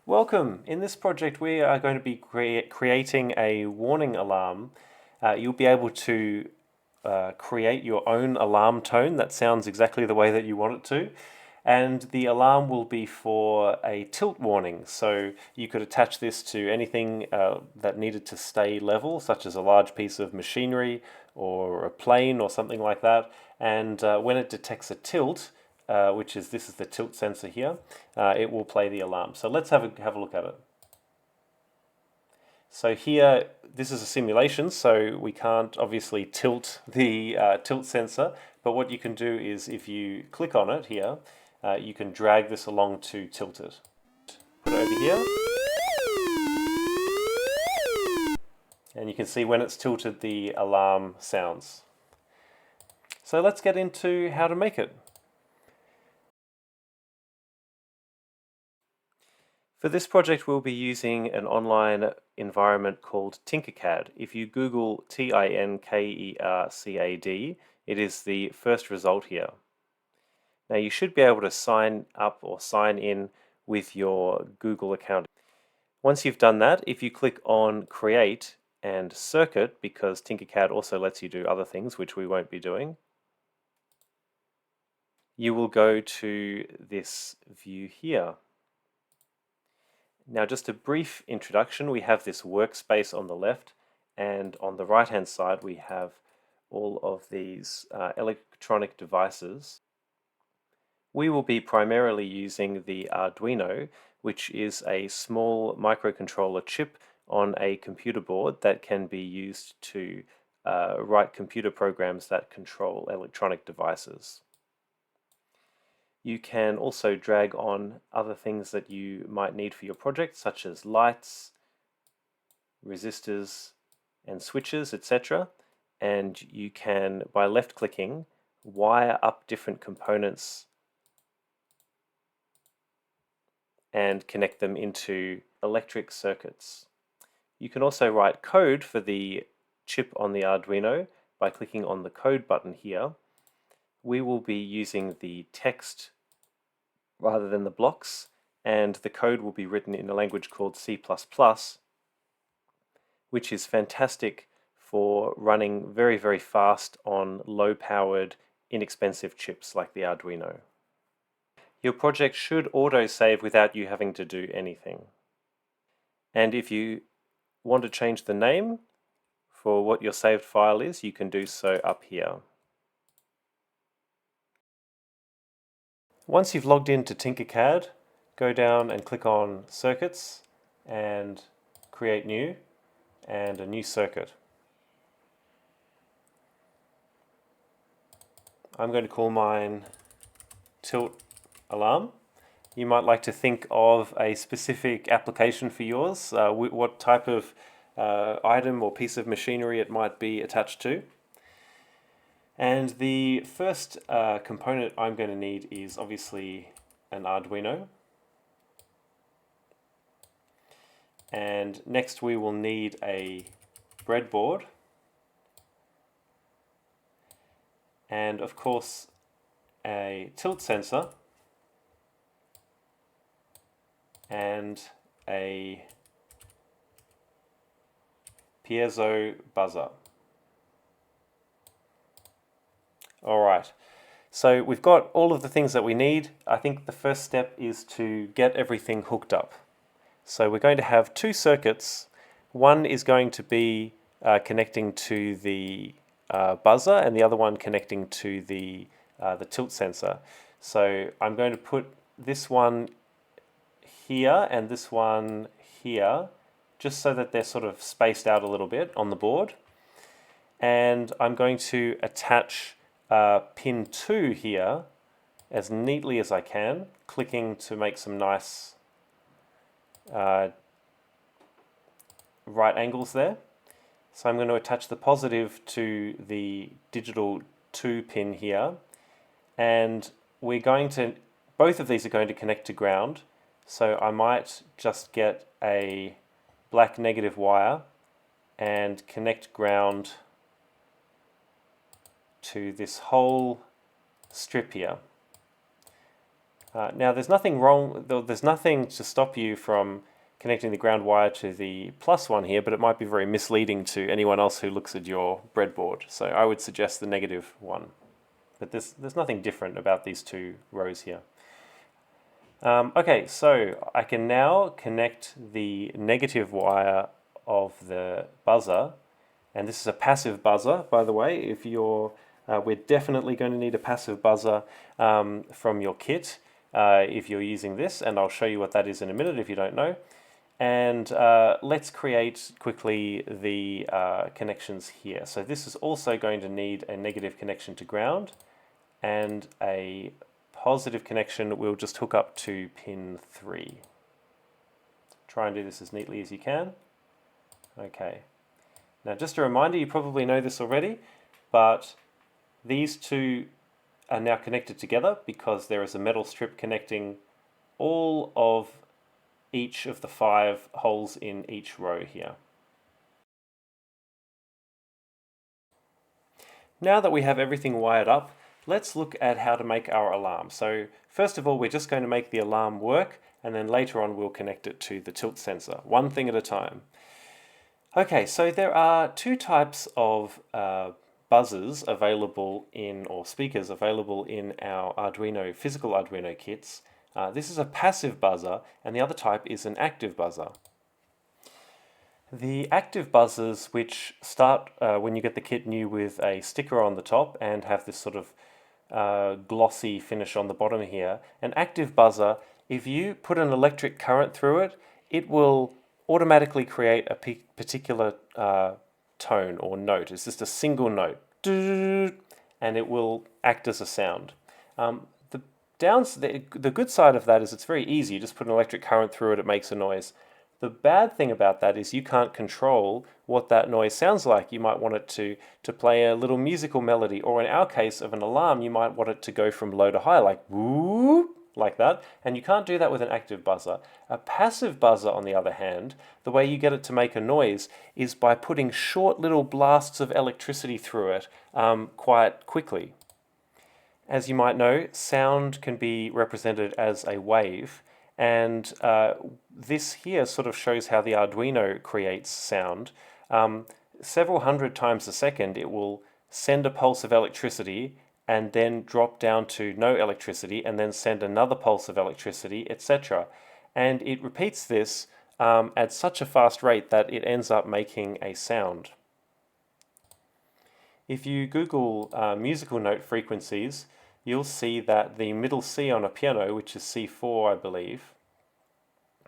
Welcome! In this project we are going to be creating a warning alarm. You'll be able to create your own alarm tone that sounds exactly the way that you want it to. And the alarm will be for a tilt warning. So you could attach this to anything that needed to stay level, such as a large piece of machinery or a plane or something like that. And when it detects a tilt, this is the tilt sensor here, it will play the alarm. So let's have a look at it. So here, this is a simulation, so we can't obviously tilt the tilt sensor, but what you can do is if you click on it here, you can drag this along to tilt it. Put it over here, and you can see when it's tilted the alarm sounds. So let's get into how to make it. For this project, we'll be using an online environment called Tinkercad. If you Google Tinkercad, it is the first result here. Now you should be able to sign up or sign in with your Google account. Once you've done that, if you click on Create and Circuit, because Tinkercad also lets you do other things which we won't be doing, you will go to this view here. Now, just a brief introduction, we have this workspace on the left, and on the right hand side we have all of these electronic devices. We will be primarily using the Arduino, which is a small microcontroller chip on a computer board that can be used to write computer programs that control electronic devices. You can also drag on other things that you might need for your project, such as lights, resistors, and switches, etc. And you can, by left-clicking, wire up different components and connect them into electric circuits. You can also write code for the chip on the Arduino by clicking on the code button here. We will be using the text rather than the blocks, and the code will be written in a language called C++, which is fantastic for running very, very fast on low-powered, inexpensive chips like the Arduino. Your project should auto-save without you having to do anything. And if you want to change the name for what your saved file is, you can do so up here. Once you've logged into Tinkercad, go down and click on Circuits and Create New and a new circuit. I'm going to call mine Tilt Alarm. You might like to think of a specific application for yours, what type of item or piece of machinery it might be attached to. And the first component I'm going to need is obviously an Arduino. And next we will need a breadboard. And of course a tilt sensor and a piezo buzzer. Alright, so we've got all of the things that we need. I think the first step is to get everything hooked up. So we're going to have two circuits. One is going to be connecting to the buzzer and the other one connecting to the tilt sensor. So I'm going to put this one here and this one here, just so that they're sort of spaced out a little bit on the board. And I'm going to attach pin 2 here as neatly as I can, clicking to make some nice right angles there. So I'm going to attach the positive to the digital 2 pin here, and both of these are going to connect to ground, so I might just get a black negative wire and connect ground to this whole strip here. Now there's nothing wrong, there's nothing to stop you from connecting the ground wire to the plus one here, but it might be very misleading to anyone else who looks at your breadboard. So I would suggest the negative one. But there's nothing different about these two rows here. Okay, so I can now connect the negative wire of the buzzer, and this is a passive buzzer, by the way. If you're, we're definitely going to need a passive buzzer from your kit if you're using this, and I'll show you what that is in a minute if you don't know. And let's create quickly the connections here. So this is also going to need a negative connection to ground, and a positive connection we'll just hook up to pin 3. Try and do this as neatly as you can. Okay. Now just a reminder, you probably know this already, but these two are now connected together because there is a metal strip connecting all of each of the 5 holes in each row here. Now that we have everything wired up, let's look at how to make our alarm. So first of all, we're just going to make the alarm work, and then later on we'll connect it to the tilt sensor, one thing at a time. Okay, so there are 2 types of buzzers available in, or speakers available in our Arduino, physical Arduino kits. This is a passive buzzer, and the other type is an active buzzer. The active buzzers, which start when you get the kit new with a sticker on the top and have this sort of glossy finish on the bottom here, an active buzzer, if you put an electric current through it, it will automatically create a particular tone or note. It's just a single note, and it will act as a sound. The good side of that is it's very easy. You just put an electric current through it, it makes a noise. The bad thing about that is you can't control what that noise sounds like. You might want it to play a little musical melody, or in our case of an alarm, you might want it to go from low to high, like whoop, like that, and you can't do that with an active buzzer. A passive buzzer, on the other hand, the way you get it to make a noise is by putting short little blasts of electricity through it quite quickly. As you might know, sound can be represented as a wave, and this here sort of shows how the Arduino creates sound. Several hundred times a second it will send a pulse of electricity and then drop down to no electricity and then send another pulse of electricity, etc. And it repeats this at such a fast rate that it ends up making a sound. If you Google musical note frequencies, you'll see that the middle C on a piano, which is C4 I believe,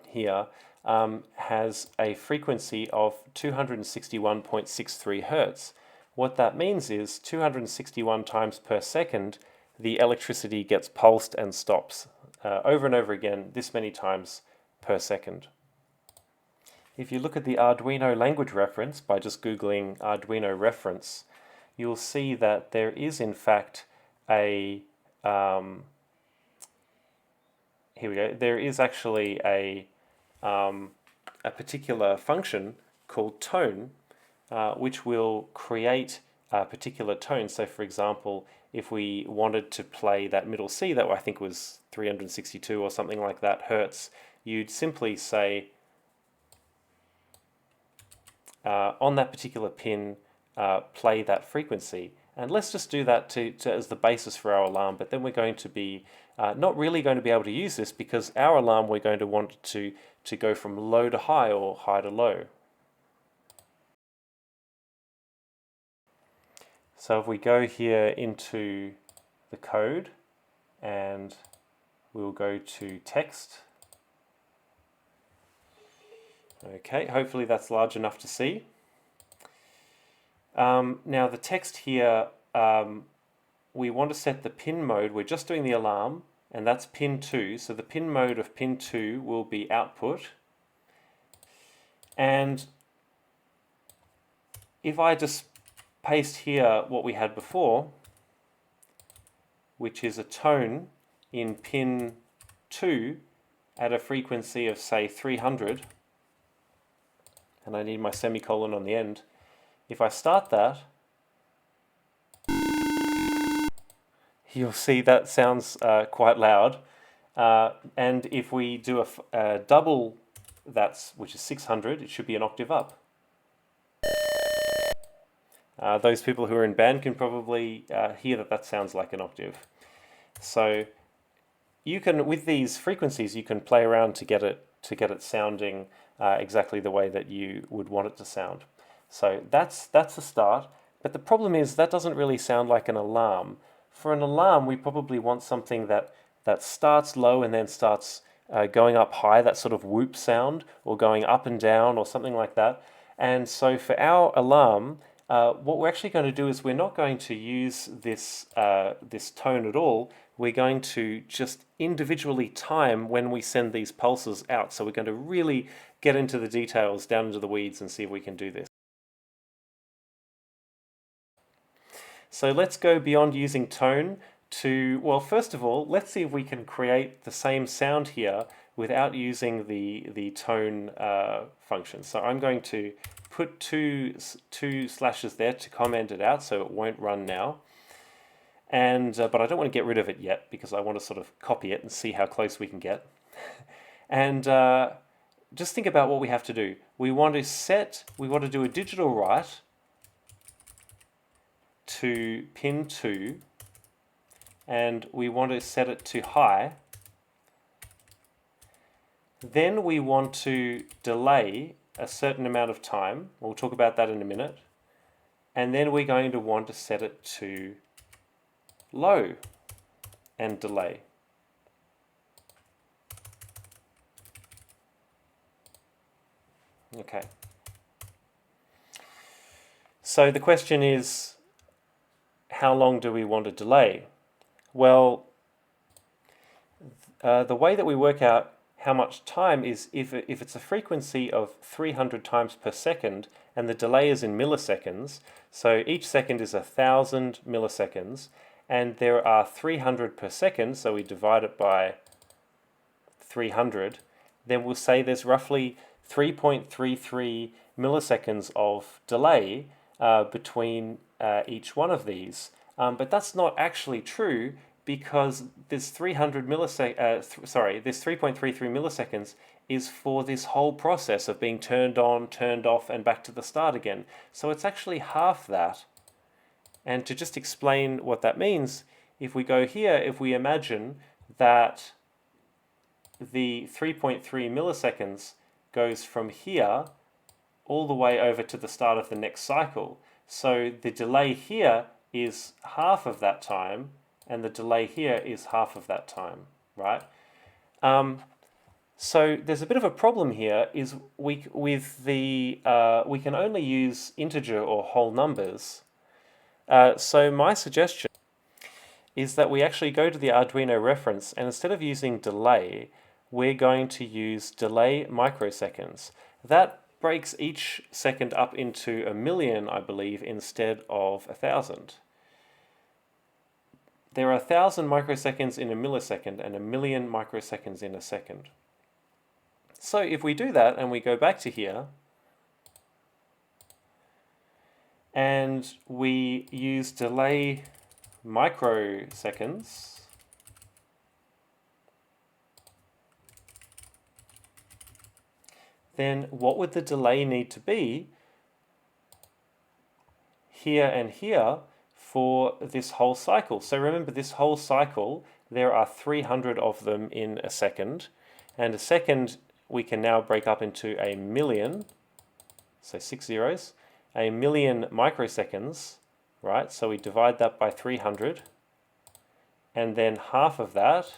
here, has a frequency of 261.63 Hertz. What that means is 261 times per second the electricity gets pulsed and stops over and over again, this many times per second. If you look at the Arduino language reference by just Googling Arduino reference, you'll see that there is in fact a here we go. There is actually a particular function called tone, which will create a particular tone. So, for example, if we wanted to play that middle C that I think was 362 or something like that Hertz, you'd simply say on that particular pin, play that frequency. And let's just do that as the basis for our alarm, but then we're going to be not really going to be able to use this because our alarm we're going to want to go from low to high or high to low. So if we go here into the code and we'll go to text. Okay, hopefully that's large enough to see. Now the text here, we want to set the pin mode. We're just doing the alarm, and that's pin 2. So the pin mode of pin 2 will be output. And if I just paste here what we had before, which is a tone in pin 2 at a frequency of say 300, and I need my semicolon on the end. If I start that, you'll see that sounds quite loud. And if we do a double that's, which is 600, it should be an octave up. Those people who are in band can probably hear that that sounds like an octave. So you can, with these frequencies, you can play around to get it sounding exactly the way that you would want it to sound. So that's a start. But the problem is that doesn't really sound like an alarm. For an alarm, we probably want something that starts low and then starts going up high, that sort of whoop sound, or going up and down, or something like that. And so for our alarm, what we're actually going to do is we're not going to use this tone at all. We're going to just individually time when we send these pulses out. So we're going to really get into the details, down into the weeds, and see if we can do this. So let's go beyond using tone to, well, first of all, let's see if we can create the same sound here without using the tone function. So I'm going to put two slashes there to comment it out so it won't run now. And but I don't want to get rid of it yet because I want to sort of copy it and see how close we can get. And just think about what we have to do. We want to do a digital write to pin 2, and we want to set it to high. Then we want to delay a certain amount of time. We'll talk about that in a minute. And then we're going to want to set it to low and delay. Okay. So the question is, how long do we want to delay? Well, the way that we work out how much time is if it's a frequency of 300 times per second and the delay is in milliseconds, so each second is 1,000 milliseconds, and there are 300 per second, so we divide it by 300, then we'll say there's roughly 3.33 milliseconds of delay between each one of these. But that's not actually true because this 300 millisecond, this 3.33 milliseconds is for this whole process of being turned on, turned off, and back to the start again. So it's actually half that. And to just explain what that means, if we go here, if we imagine that the 3.3 milliseconds goes from here all the way over to the start of the next cycle. So the delay here is half of that time, and the delay here is half of that time, right? So there's a bit of a problem here. Is we can only use integer or whole numbers. So my suggestion is that we actually go to the Arduino reference, and instead of using delay, we're going to use delay microseconds. That breaks each second up into 1,000,000, I believe, instead of 1,000. There are 1,000 microseconds in a millisecond and 1,000,000 microseconds in a second. So if we do that and we go back to here and we use delay microseconds, then what would the delay need to be here and here for this whole cycle? So remember, this whole cycle, there are 300 of them in a second, and a second we can now break up into 1,000,000, so 6 zeros, 1,000,000 microseconds, right? So we divide that by 300, and then half of that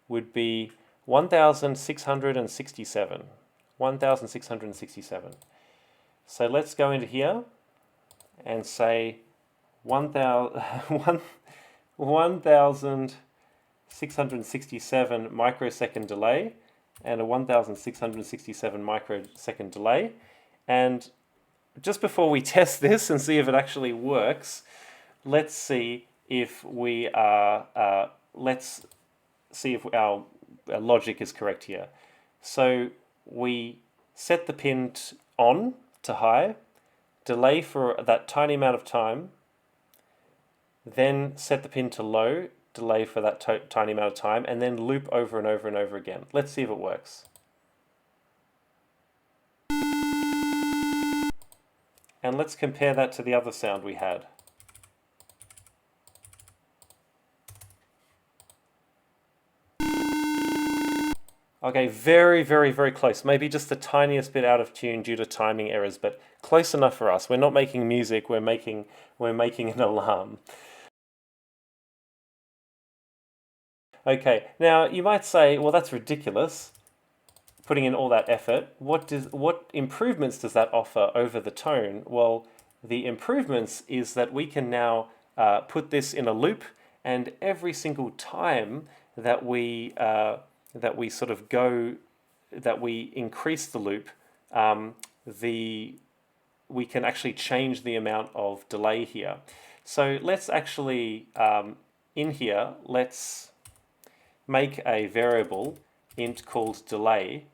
would be 1,667. 1,667. So let's go into here and say 1,667 microsecond delay and a 1,667 microsecond delay. And just before we test this and see if it actually works, let's see if we are, let's see if our logic is correct here. So we set the pin on to high, delay for that tiny amount of time, then set the pin to low delay for that tiny amount of time, and then loop over and over and over again. Let's see if it works. And let's compare that to the other sound we had. Okay, very, very, very close. Maybe just the tiniest bit out of tune due to timing errors, but close enough for us. We're not making music, we're making an alarm. Okay, now you might say, well, that's ridiculous, putting in all that effort. What improvements does that offer over the tone? Well, the improvements is that we can now put this in a loop, and every single time that we sort of go, that we increase the loop, we can actually change the amount of delay here. So let's actually, in here, let's make a variable int called delay,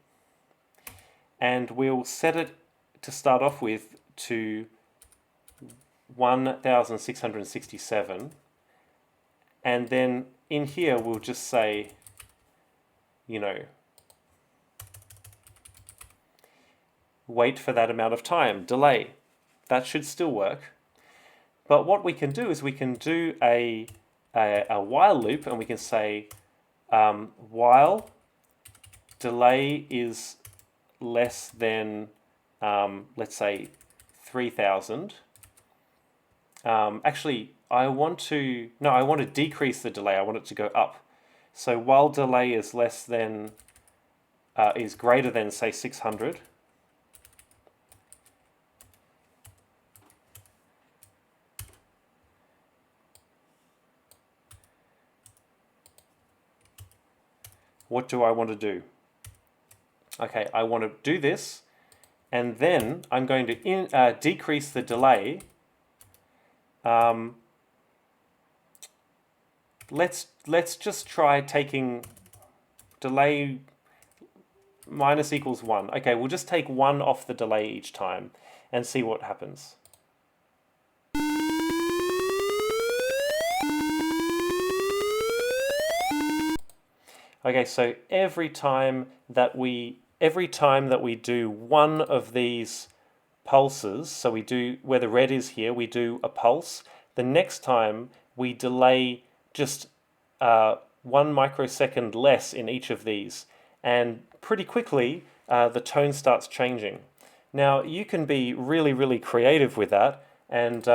and we'll set it to start off with to 1667, and then in here we'll just say, you know, wait for that amount of time, delay. That should still work. But what we can do is we can do a while loop, and we can say while delay is less than, let's say, 3000. Actually, I want to decrease the delay. I want it to go up. So while delay is less than, is greater than, say, 600. What do I want to do? Okay, I want to do this, and then I'm going to decrease the delay. Let's just try taking delay minus equals 1. Okay, we'll just take 1 off the delay each time and see what happens. Okay, so every time that we do one of these pulses, so we do, where the red is here, we do a pulse. The next time we delay just 1 microsecond less in each of these, and pretty quickly the tone starts changing. Now you can be really, really creative with that, and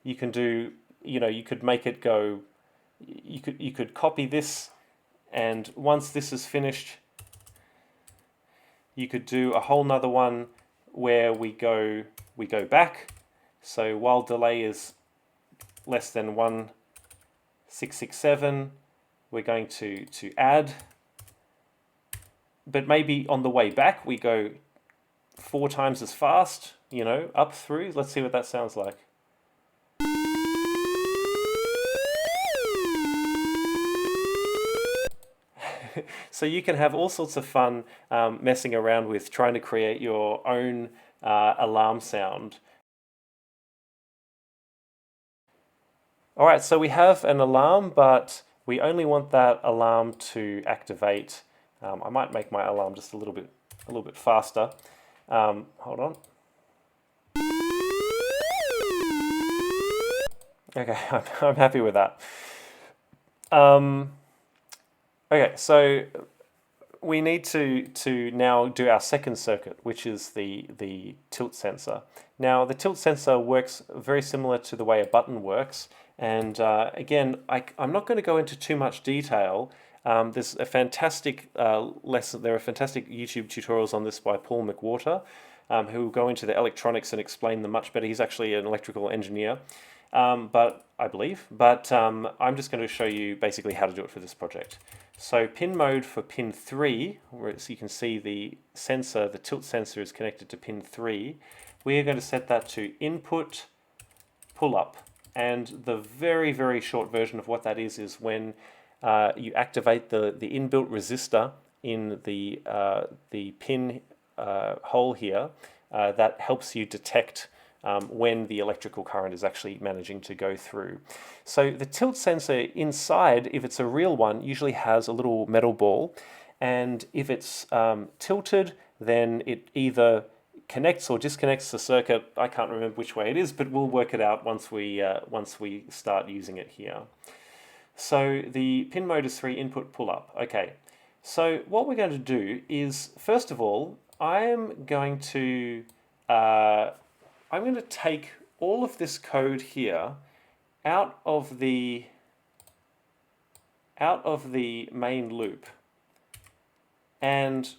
you can do, you could make it go, you could copy this, and once this is finished, you could do a whole nother one where we go back. So while delay is less than 1667, we're going to add, but maybe on the way back we go 4 times as fast, up through. Let's see what that sounds like. So you can have all sorts of fun messing around with trying to create your own alarm sound. All right, so we have an alarm, but we only want that alarm to activate. I might make my alarm just a little bit faster. Hold on. Okay, I'm happy with that. Okay, so we need to now do our second circuit, which is the tilt sensor. Now, the tilt sensor works very similar to the way a button works. And again, I'm not going to go into too much detail. There's a fantastic lesson. There are fantastic YouTube tutorials on this by Paul McWhorter, who will go into the electronics and explain them much better. He's actually an electrical engineer, but I believe. But I'm just going to show you basically how to do it for this project. So pin mode for pin 3, where you can see the sensor, the tilt sensor is connected to pin 3. We are going to set that to input pull up. And the very, very short version of what that is when you activate the inbuilt resistor in the pin hole here, that helps you detect when the electrical current is actually managing to go through. So the tilt sensor inside, if it's a real one, usually has a little metal ball, and if it's tilted, then it either connects or disconnects the circuit. I can't remember which way it is, but we'll work it out once we start using it here. So the pin mode is 3, input pull up. Okay, so what we're going to do is, first of all, I'm going to take all of this code here out of the main loop, and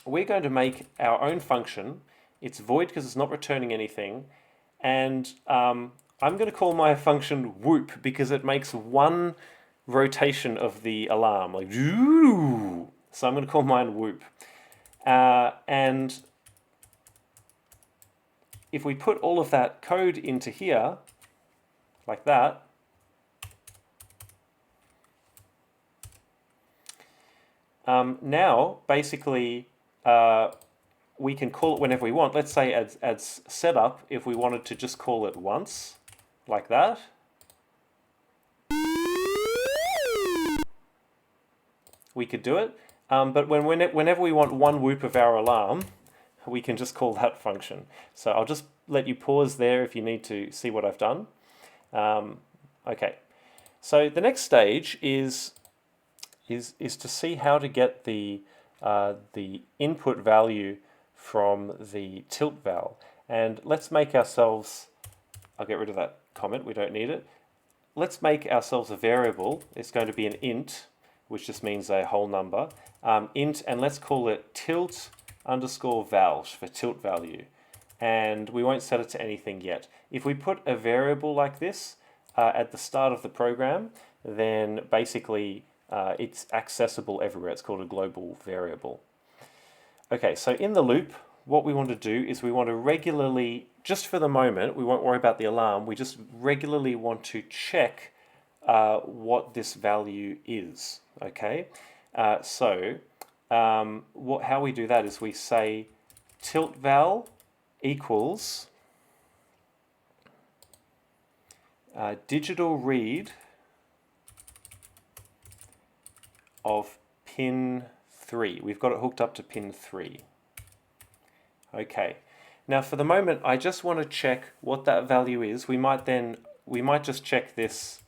we're going to make our own function. It's void because it's not returning anything, and I'm going to call my function whoop because it makes one rotation of the alarm, like so I'm going to call mine whoop. And if we put all of that code into here, like that, now basically we can call it whenever we want. Let's say as setup, if we wanted to just call it once, like that. We could do it, but whenever we want one whoop of our alarm, we can just call that function. So I'll just let you pause there if you need to see what I've done. Okay, so the next stage is to see how to get the input value from the tilt valve. And let's make ourselves, I'll get rid of that comment, we don't need it. Let's make ourselves a variable. It's going to be an int, which just means a whole number. Int, and let's call it tilt underscore val for tilt value. And we won't set it to anything yet. If we put a variable like this at the start of the program, then basically it's accessible everywhere. It's called a global variable. Okay, so in the loop, what we want to do is we want to regularly, just for the moment, we won't worry about the alarm, we just regularly want to check what this value is. Okay, how we do that is we say tilt val equals digital read of pin 3. We've got it hooked up to pin 3. Okay. Now for the moment, I just want to check what that value is. We might just check this.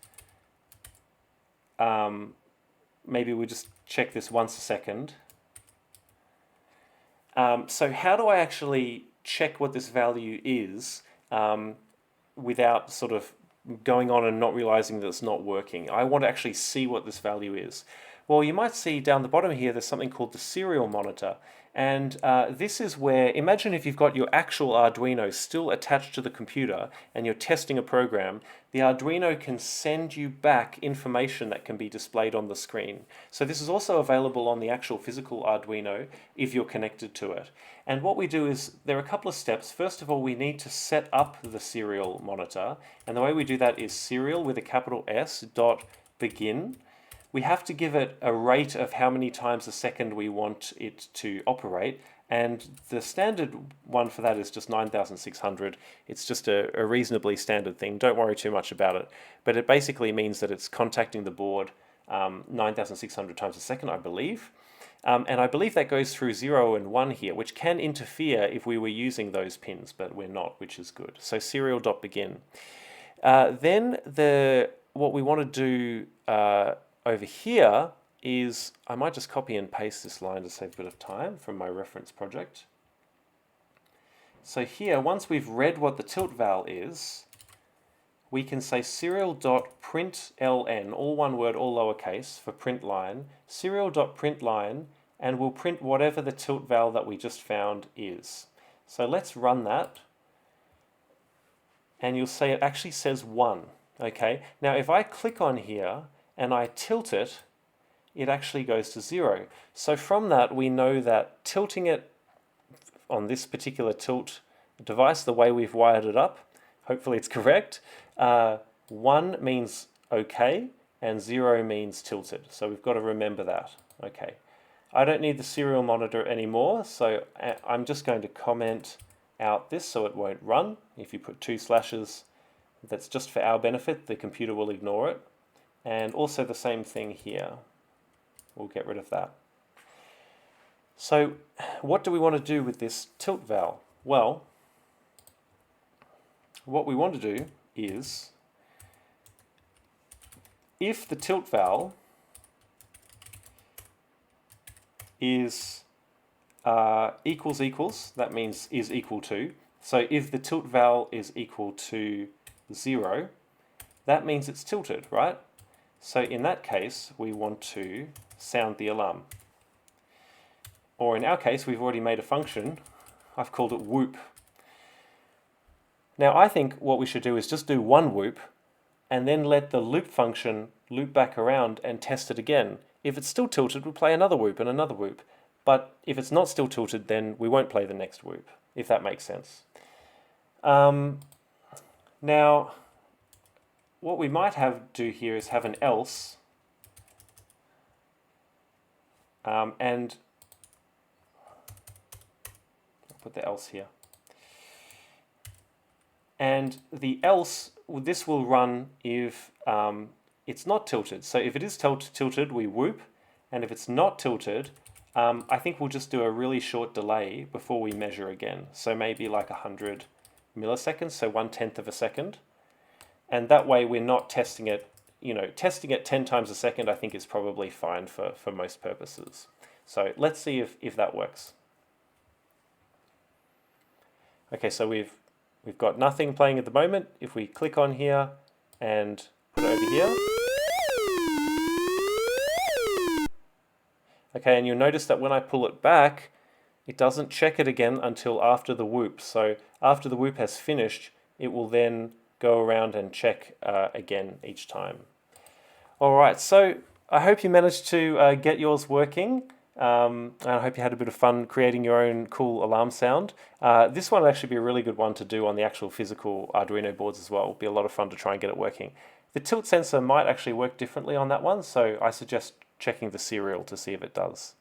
Maybe we just check this once a second. So how do I actually check what this value is without sort of going on and not realizing that it's not working? I want to actually see what this value is. Well, you might see down the bottom here, there's something called the serial monitor. And this is where, imagine if you've got your actual Arduino still attached to the computer and you're testing a program, the Arduino can send you back information that can be displayed on the screen. So this is also available on the actual physical Arduino if you're connected to it. And what we do is, there are a couple of steps. First of all, we need to set up the serial monitor. And the way we do that is serial with a capital S dot begin. We have to give it a rate of how many times a second we want it to operate, and the standard one for that is just 9,600. It's just a reasonably standard thing. Don't worry too much about it, but it basically means that it's contacting the board 9,600 times a second, I believe. And I believe that goes through 0 and 1 here, which can interfere if we were using those pins, but we're not, which is good. So serial.begin. Then what we want to do over here is, I might just copy and paste this line to save a bit of time from my reference project. So here, once we've read what the tilt val is, we can say serial.println, all one word, all lowercase, for print line, serial.println, and we'll print whatever the tilt val that we just found is. So let's run that, and you'll see it actually says 1. Okay, now if I click on here and I tilt it, it actually goes to 0. So from that, we know that tilting it on this particular tilt device, the way we've wired it up, hopefully it's correct, 1 means okay, and 0 means tilted. So we've got to remember that. Okay, I don't need the serial monitor anymore, so I'm just going to comment out this so it won't run. If you put 2 slashes, that's just for our benefit, the computer will ignore it. And also the same thing here. We'll get rid of that. So what do we want to do with this tilt val? Well, what we want to do is, if the tilt val is equals equals, that means is equal to. So if the tilt val is equal to 0, that means it's tilted, right? So in that case, we want to sound the alarm. Or in our case, we've already made a function. I've called it whoop. Now I think what we should do is just do one whoop and then let the loop function loop back around and test it again. If it's still tilted, we'll play another whoop and another whoop. But if it's not still tilted, then we won't play the next whoop, if that makes sense. Now, what we might do here is have an else, and I'll put the else here. And the else, this will run if it's not tilted. So if it is tilted, we whoop, and if it's not tilted, I think we'll just do a really short delay before we measure again. So maybe like 100 milliseconds, so 1/10 of a second. And that way we're not testing it, testing it 10 times a second I think is probably fine for most purposes. So let's see if that works. Okay, so we've got nothing playing at the moment. If we click on here and put it over here. Okay, and you'll notice that when I pull it back, it doesn't check it again until after the whoop. So after the whoop has finished, it will then go around and check again each time. All right, so I hope you managed to get yours working. And I hope you had a bit of fun creating your own cool alarm sound. This one will actually be a really good one to do on the actual physical Arduino boards as well. It'll be a lot of fun to try and get it working. The tilt sensor might actually work differently on that one, so I suggest checking the serial to see if it does.